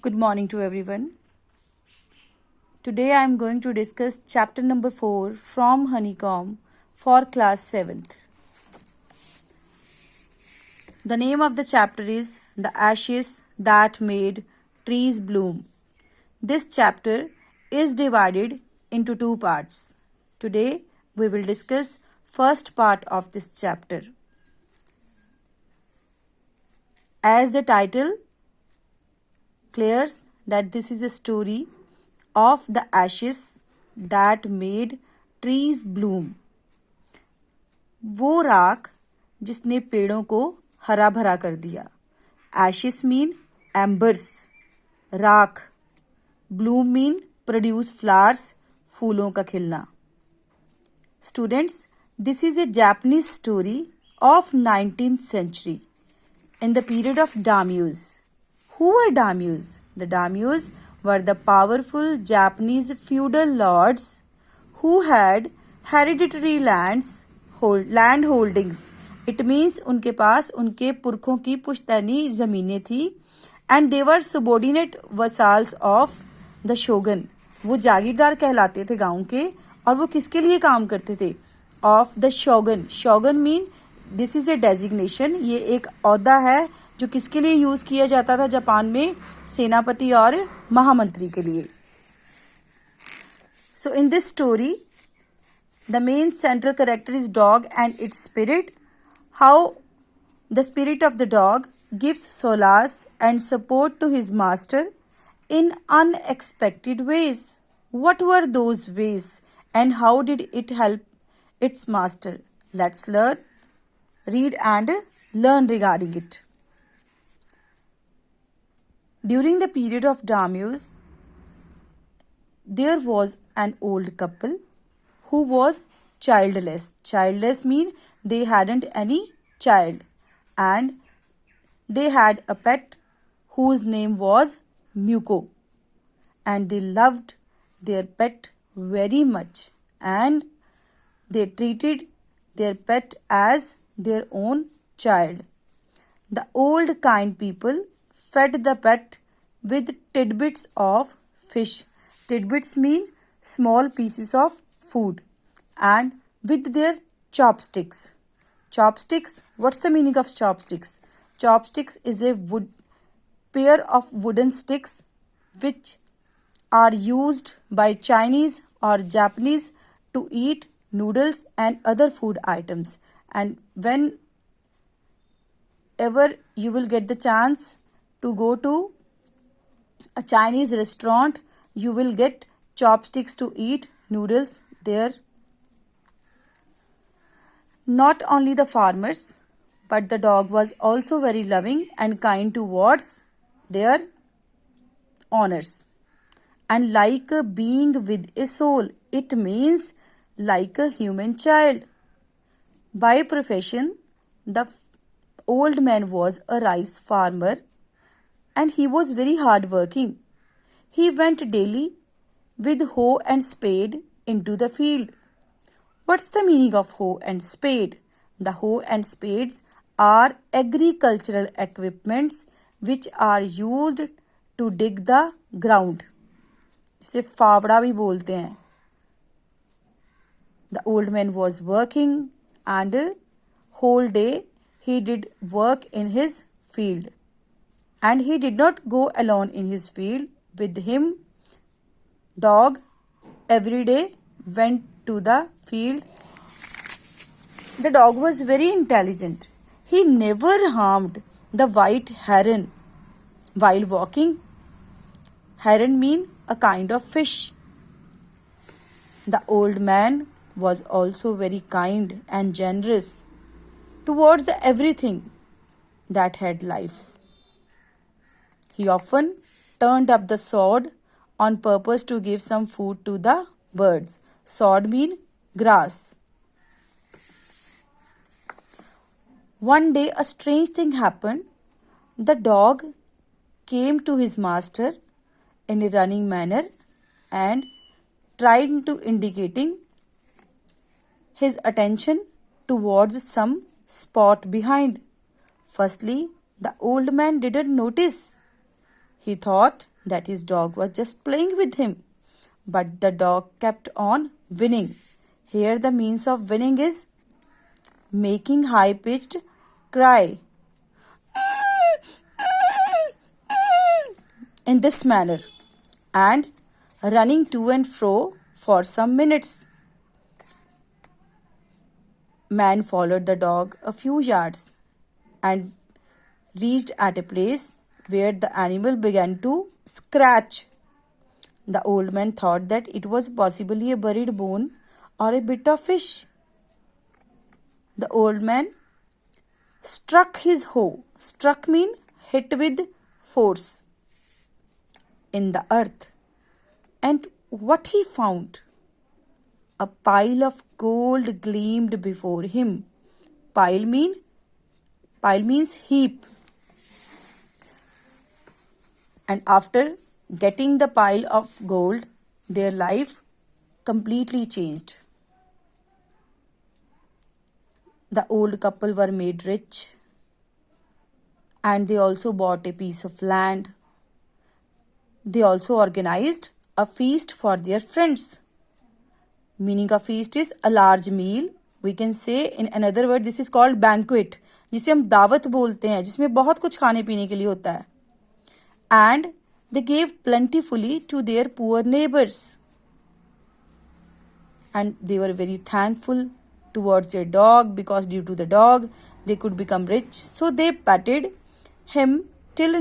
Good morning to everyone. Today I am going to discuss chapter number 4 from Honeycomb for class 7th. The name of the chapter is The Ashes That Made Trees Bloom. This chapter is divided into two parts. Today we will discuss first part of this chapter. As the title clears that this is a story of the ashes that made trees bloom. वो राख जिसने पेड़ों को हरा भरा कर दिया. Ashes mean embers, राख. Bloom mean produce flowers, फूलों का खिलना. Students, this is a Japanese story of 19th century in the period of daimyos. Who were daimyos? The daimyos were the powerful Japanese feudal lords who had hereditary land holdings. It means उनके पास उनके पुरखों की पुश्तैनी ज़मीनें थी and they were subordinate vassals of the shogun. वो जागीरदार कहलाते थे गांव के और वो किसके लिए काम करते थे? Of the shogun. Shogun mean this is a designation. ये एक औहदा है जो किसके लिए यूज किया जाता था जापान में? सेनापति और महामंत्री के लिए. So in this story, the main central character is dog and its spirit. How the spirit of the dog gives solace and support to his master in unexpected ways. What were those ways and how did it help its master? Let's read and learn regarding it. During the period of daimyos, there was an old couple who was childless. Childless means they hadn't any child and they had a pet whose name was Muko, and they loved their pet very much and they treated their pet as their own child. The old kind people fed the pet with tidbits of fish. Tidbits mean small pieces of food and with their chopsticks. Chopsticks, what's the meaning of chopsticks? Chopsticks is a pair of wooden sticks which are used by Chinese or Japanese to eat noodles and other food items. And whenever you will get the chance to go to a Chinese restaurant, you will get chopsticks to eat noodles there. Not only the farmers, but the dog was also very loving and kind towards their owners. And like a being with a soul, it means like a human child. By profession, the old man was a rice farmer and he was very hard-working. He went daily with hoe and spade into the field. What's the meaning of hoe and spade? The hoe and spades are agricultural equipments which are used to dig the ground. इसे फावड़ा भी बोलते हैं. The old man was working and whole day he did work in his field. And he did not go alone in his field. With him, dog every day went to the field. The dog was very intelligent. He never harmed the white heron while walking. Heron mean a kind of fish. The old man was also very kind and generous towards everything that had life. He often turned up the sod on purpose to give some food to the birds. Sod mean grass. One day a strange thing happened. The dog came to his master in a running manner and tried to indicating his attention towards some spot behind. Firstly, the old man didn't notice. He thought that his dog was just playing with him, but the dog kept on winning. Here the means of winning is making high-pitched cry in this manner and running to and fro for some minutes. Man followed the dog a few yards and reached at a place where the animal began to scratch. The old man thought that it was possibly a buried bone or a bit of fish. The old man struck his hoe. Struck mean hit with force in the earth. And what he found? A pile of gold gleamed before him. Pile means heap. And after getting the pile of gold, their life completely changed. The old couple were made rich, and they also bought a piece of land. They also organized a feast for their friends. Meaning of feast is a large meal. We can say in another word this is called banquet, जिसे हम दावत बोलते हैं, जिसमें बहुत कुछ खाने पीने के लिए होता है. And they gave plentifully to their poor neighbors. And they were very thankful towards their dog because due to the dog they could become rich. So they patted him till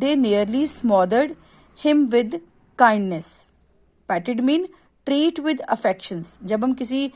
they nearly smothered him with kindness. Patted mean treat with affections. जब हम किसी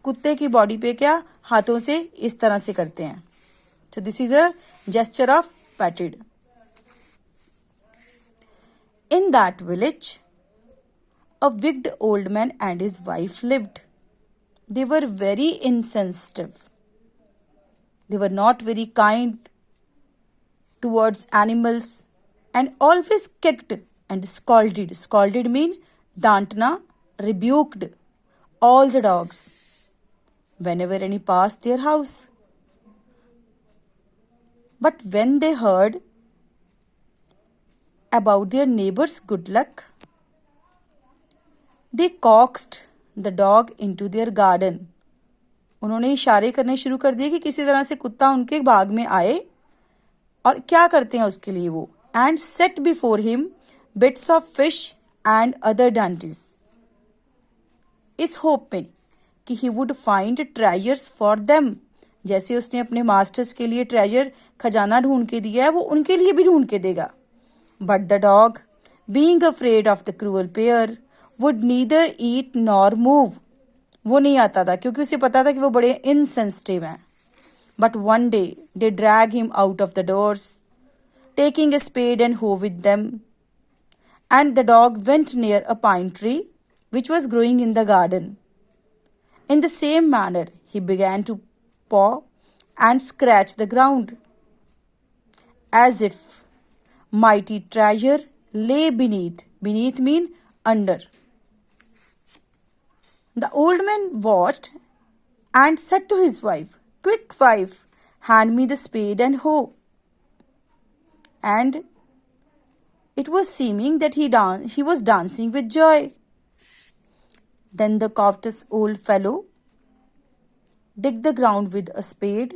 कुत्ते की body पे क्या हाथों से इस तरह से करते हैं. So this is a gesture of patted. In that village a wicked old man and his wife lived. They were very insensitive. They were not very kind towards animals and always kicked and scolded. Scolded mean डांटना, rebuked all the dogs whenever any passed their house. But when they heard about their neighbor's good luck, they coaxed the dog into their garden. उन्होंने इशारे करने शुरू कर दिए कि किसी तरह से कुत्ता उनके बाग में आए. और क्या करते हैं उसके लिए वो? And set before him bits of fish and other dainties. इस होप में कि he would find treasures for them. जैसे उसने अपने मास्टर्स के लिए ट्रेजर खजाना ढूंढ के दिया है, वो उनके लिए भी ढूंढ के देगा. But the dog being afraid of the cruel pair would neither eat nor move. वो नहीं आता था क्योंकि उसे पता था कि वो बड़े इनसेंसिटिव हैं. But one day they drag him out of the doors taking a spade and hoe with them. And the dog went near a pine tree which was growing in the garden. In the same manner, he began to paw and scratch the ground, as if mighty treasure lay beneath. Beneath mean under. The old man watched and said to his wife, "Quick, wife, hand me the spade and hoe." And it was seeming that he was dancing with joy. Then the covetous old fellow digged the ground with a spade,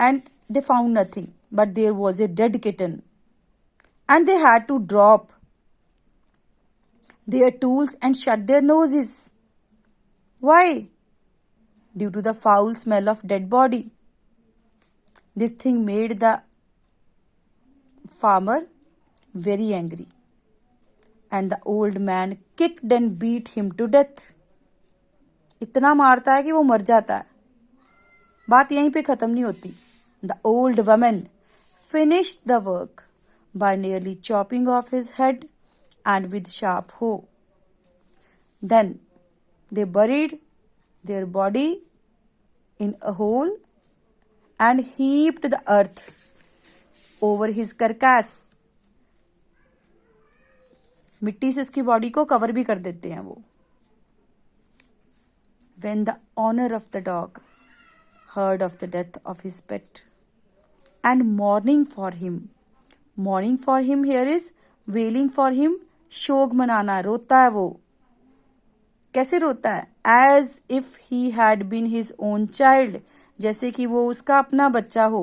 and they found nothing, but there was a dead kitten, and they had to drop their tools and shut their noses. Why? Due to the foul smell of dead body. This thing made the farmer very angry. And the old man kicked and beat him to death. इतना मारता है कि वो मर जाता है. बात यहीं पे खत्म नहीं होती. The old woman finished the work by nearly chopping off his head and with sharp hoe. Then they buried their body in a hole and heaped the earth over his carcass. मिट्टी से उसकी body को cover भी कर देते हैं वो. When the owner of the dog heard of the death of his pet and mourning for him Mourning for him here is wailing for him. शोक मनाना, रोता है वो. कैसे रोता है? As if he had been his own child, जैसे कि वो उसका अपना बच्चा हो.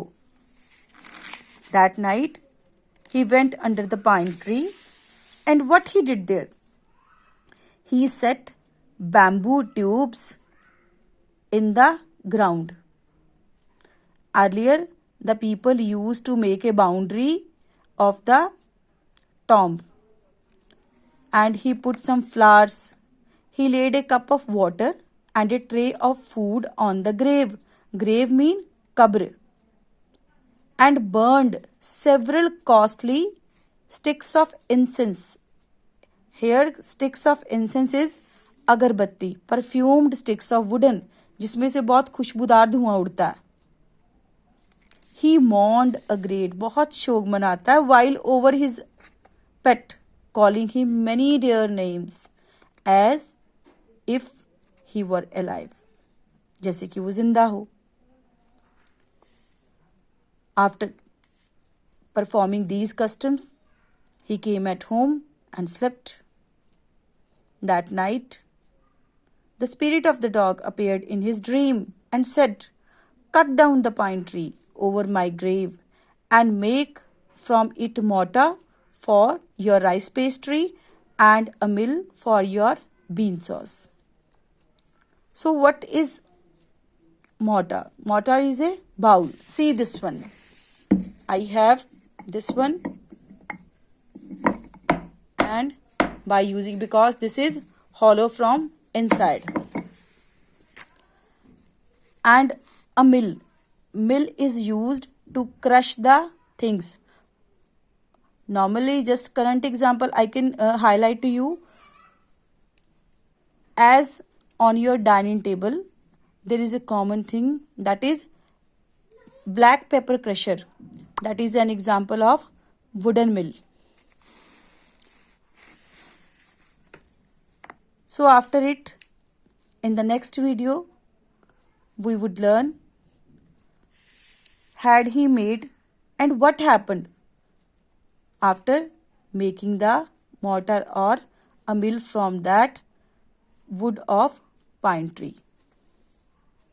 That night he went under the pine tree, and what he did there? He set bamboo tubes in the ground. Earlier, the people used to make a boundary of the tomb, and he put some flowers. He laid a cup of water and a tray of food on the grave. Grave mean qabr. And burned several costly sticks of incense. Here, sticks of incense is अगरबत्ती, perfumed sticks of wooden, जिसमें से बहुत खुशबूदार धुआं उड़ता है. He mourned a great, बहुत शोक मनाता है, while over his pet, calling him many dear names, as if he were alive, जैसे कि वो जिंदा हो. After performing these customs, he came at home and slept. That night, the spirit of the dog appeared in his dream and said, "Cut down the pine tree over my grave and make from it mortar for your rice pastry and a mill for your bean sauce." So what is mortar? Mortar is a bowl. See this one. I have this one, and by using, because this is hollow from inside, and a mill. Mill is used to crush the things. Normally, just current example I can highlight to you. As on your dining table, there is a common thing, that is black pepper crusher. That is an example of wooden mill. So after it, in the next video, we would learn, had he made and what happened after making the mortar or a mill from that wood of pine tree.